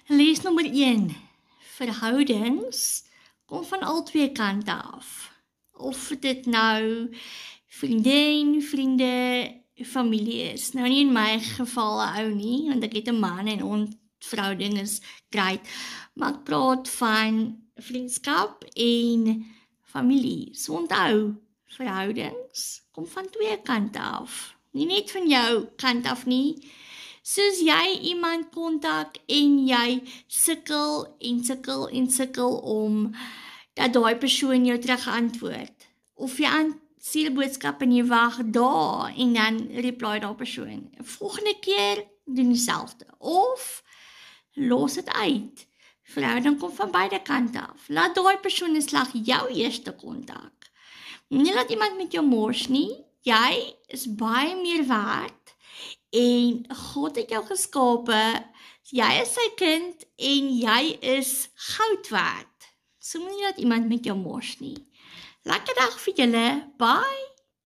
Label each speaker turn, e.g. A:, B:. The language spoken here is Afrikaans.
A: Les nommer 1. Verhoudings kom van al twee kante af. Of dit nou vriendin, vriende, familie is. Nou nie in my geval 'n ou nie, want ek het 'n man en ons verhouding is great. Maar ek praat van vriendskap en familie. So onthou, verhoudings kom van twee kante af. Nie net van jou kant af nie. Soos jy iemand kontak en jy sukkel om dat daai persoon jou terug antwoord. Of jy stuur 'n boodskap en jy wag daar en dan reply daai persoon. Volgende keer doen dieselfde. Of los dit uit. Verhouding kom van beide kante af. Laat daai persoon 'n slag jou eerste kontak. Nie laat iemand met jou mors nie. Jy is baie meer werd. En God het jou geskape, jy is sy kind en jy is goud werd. So moenie laat iemand met jou mors nie. Lekker dag vir julle, bye!